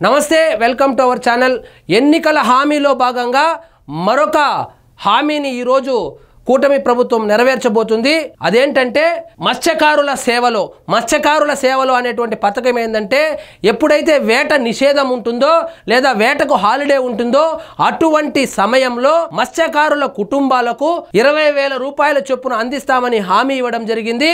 నమస్తే welcome to our channel ఎన్నికల హామీలో భాగంగా మరొక హామీని ఈ రోజు కూటమి ప్రభుత్వం నెరవేర్చబోతుంది అదేంటంటే మత్స్యకారుల సేవలో అనేటువంటి పథకం ఏందంటే ఎప్పుడైతే వేట నిషేధం ఉంటుందో లేదా వేటకు హాలిడే ఉంటుందో అటువంటి సమయంలో మత్స్యకారుల కుటుంబాలకు 20,000 రూపాయల చొప్పున అందిస్తామని హామీ ఇవ్వడం జరిగింది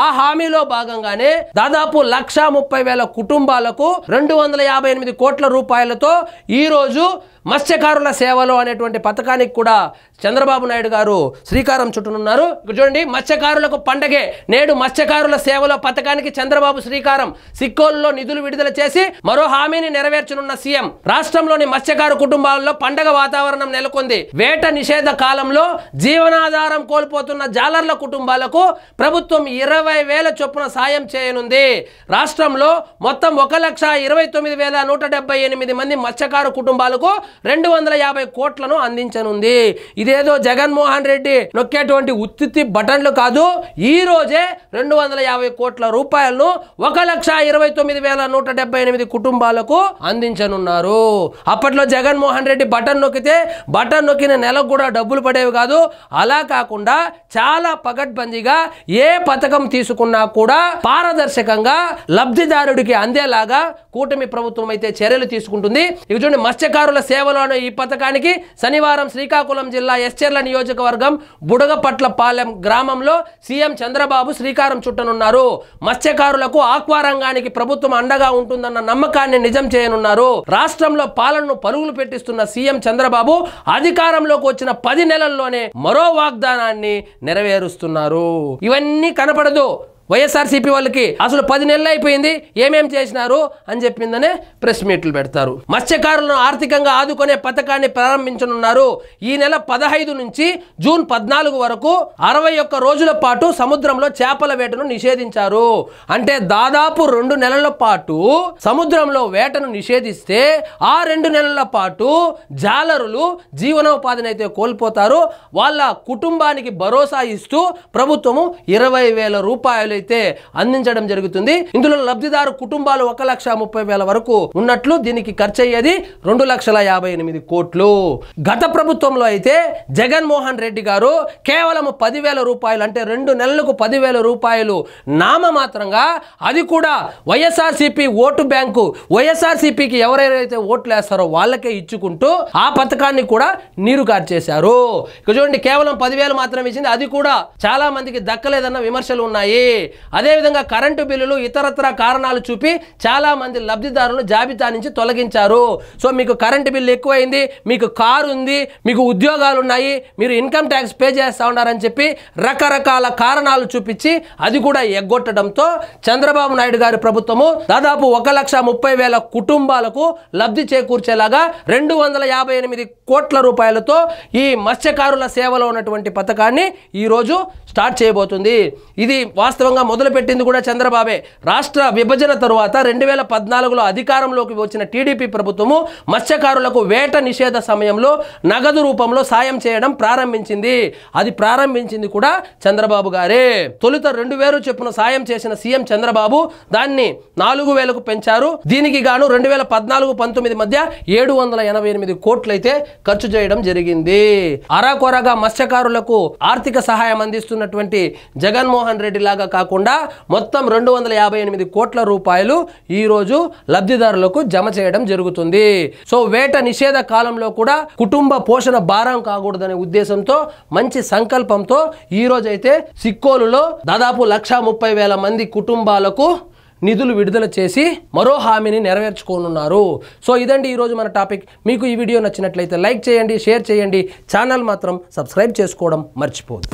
ఆ హామీలో భాగంగానే దాదాపు 1,30,000 కుటుంబాలకు 258 కోట్ల రూపాయలతో ఈ రోజు మత్స్యకారుల సేవలో అనేటువంటి పథకానికి కూడా చంద్రబాబు నాయుడు గారు శ్రీకారం చుట్టనున్నారు. ఇక్కడ చూడండి, మత్స్యకారులకు పండగే నేడు మత్స్యకారుల సేవలో పథకానికి చంద్రబాబు శ్రీకారం. సిక్కోలులో నిధులు విడుదల చేసి మరో హామీని నెరవేర్చనున్న సీఎం. రాష్ట్రంలోని మత్స్యకారు కుటుంబాల్లో పండగ వాతావరణం నెలకొంది. వేట నిషేధ కాలంలో జీవనాధారం కోల్పోతున్న జాలర్ల కుటుంబాలకు ప్రభుత్వం 20,000 చొప్పున సాయం చేయనుంది. రాష్ట్రంలో మొత్తం 1,29,178 మంది మత్స్యకారు కుటుంబాలకు 250 కోట్లను అందించనుంది. ఇదేదో జగన్మోహన్ రెడ్డి నొక్కేటువంటి ఉత్తిత్తి బటన్లు కాదు. ఈ రోజే 250 కోట్ల రూపాయలను 1,29,178 కుటుంబాలకు అందించనున్నారు. అప్పట్లో జగన్మోహన్ రెడ్డి బటన్ నొక్కిన నెలకు కూడా డబ్బులు పడేవి కాదు. అలా కాకుండా చాలా పకడ్బందీగా ఏ పథకం తీసుకున్నా కూడా పారదర్శకంగా లబ్ధిదారుడికి అందేలాగా కూటమి ప్రభుత్వం అయితే చర్యలు తీసుకుంటుంది. ఇవి చూడండి, మత్స్యకారుల సేవలోని ఈ పథకానికి శనివారం శ్రీకాకుళం జిల్లా ఎస్చెర్ల నియోజకవర్గం బుడగపట్లపాలెం గ్రామంలో సీఎం చంద్రబాబు శ్రీకారం చుట్టనున్నారు. మత్స్యకారులకు ఆక్వా రంగానికి ప్రభుత్వం అండగా ఉంటుందన్న నమ్మకాన్ని నిజం చేయనున్నారు. రాష్ట్రంలో పాలనను పరుగులు పెట్టిస్తున్న సీఎం చంద్రబాబు అధికారంలోకి వచ్చిన 10 నెలల్లోనే మరో వాగ్దానాన్ని నెరవేరుస్తున్నారు. ఇవన్నీ కనపడదు వైఎస్ఆర్సీపీ వాళ్ళకి. అసలు 10 నెలలు అయిపోయింది, ఏమేం చేసినారు అని చెప్పిందనే ప్రెస్ మీట్లు పెడతారు. మత్స్యకారులను ఆర్థికంగా ఆదుకునే పథకాన్ని ప్రారంభించనున్నారు. ఈ నెల 15 నుంచి జూన్ 14 వరకు 61 రోజుల పాటు సముద్రంలో చేపల వేటను నిషేధించారు. అంటే దాదాపు 2 నెలల పాటు సముద్రంలో వేటను నిషేధిస్తే ఆ 2 నెలల పాటు జాలరులు జీవనోపాధిని అయితే కోల్పోతారు. వాళ్ళ కుటుంబానికి భరోసా ఇస్తూ ప్రభుత్వము 20,000 రూపాయలు అయితే అందించడం జరుగుతుంది. ఇందులో లబ్ధిదారు కుటుంబాలు 1,30,000 వరకు ఉన్నట్లు, దీనికి ఖర్చు అయ్యేది 2,58 కోట్లు. గత ప్రభుత్వంలో అయితే జగన్మోహన్ రెడ్డి గారు కేవలం 10,000 రూపాయలు, అంటే 2 నెలలకు 10,000 రూపాయలు నామమాత్రంగా, అది కూడా వైఎస్ఆర్సీపీ ఓటు బ్యాంకు, వైఎస్ఆర్సీపీకి ఎవరైతే ఓట్లు వేస్తారో వాళ్ళకే ఇచ్చుకుంటూ ఆ పథకాన్ని కూడా నీరు కార్చేశారు. ఇక చూడండి, కేవలం 10,000 మాత్రం ఇచ్చింది, అది కూడా చాలా మందికి దక్కలేదన్న విమర్శలు ఉన్నాయి. అదేవిధంగా కరెంటు బిల్లులు ఇతరత్ర కారణాలు చూపి చాలా మంది లబ్ధిదారులను జాబితా నుంచి తొలగించారు. సో మీకు కరెంటు బిల్లు ఎక్కువైంది, మీకు కారు ఉంది, మీకు ఉద్యోగాలు ఉన్నాయి, మీరు ఇన్కమ్ ట్యాక్స్ పే చేస్తూ ఉన్నారని చెప్పి రకరకాల కారణాలు చూపించి అది కూడా ఎగ్గొట్టడంతో చంద్రబాబు నాయుడు గారి ప్రభుత్వము దాదాపు 1,30,000 కుటుంబాలకు లబ్ధి చేకూర్చేలాగా 258 కోట్ల రూపాయలతో ఈ మత్స్యకారుల సేవలో ఉన్నటువంటి పథకాన్ని ఈరోజు స్టార్ట్ చేయబోతుంది. ఇది వాస్తవంగా మొదలుపెట్టింది కూడా చంద్రబాబే. రాష్ట్ర విభజన తరువాత 2014లో అధికారంలోకి వచ్చిన టీడీపీ ప్రభుత్వము మత్స్యకారులకు వేట నిషేధ సమయంలో నగదు రూపంలో సాయం చేయడం ప్రారంభించింది. అది ప్రారంభించింది కూడా చంద్రబాబు గారే. తొలుత 2,000 చొప్పున సాయం చేసిన సీఎం చంద్రబాబు దాన్ని 4,000కు పెంచారు. దీనికి గాను 2014-19 మధ్య 788 కోట్లు అయితే ఖర్చు చేయడం జరిగింది. అరాకొరగా మత్స్యకారులకు ఆర్థిక సహాయం అందిస్తున్నటువంటి జగన్మోహన్ రెడ్డి లాగా కాకుండా మొత్తం 258 కోట్ల రూపాయలు ఈ రోజు లబ్ధిదారులకు జమ చేయడం జరుగుతుంది. సో వేట నిషేధ కాలంలో కూడా కుటుంబ పోషణ భారం కాకూడదనే ఉద్దేశంతో, మంచి సంకల్పంతో ఈ రోజు అయితే సిక్కోలులో దాదాపు 1,30,000 మంది కుటుంబాలకు నిధులు విడుదల చేసి మరో హామీని నెరవేర్చుకోనున్నారు. సో ఇదండి ఈరోజు మన టాపిక్. మీకు ఈ వీడియో నచ్చినట్లయితే లైక్ చేయండి, షేర్ చేయండి, ఛానల్ మాత్రం సబ్స్క్రైబ్ చేసుకోవడం మర్చిపోదు.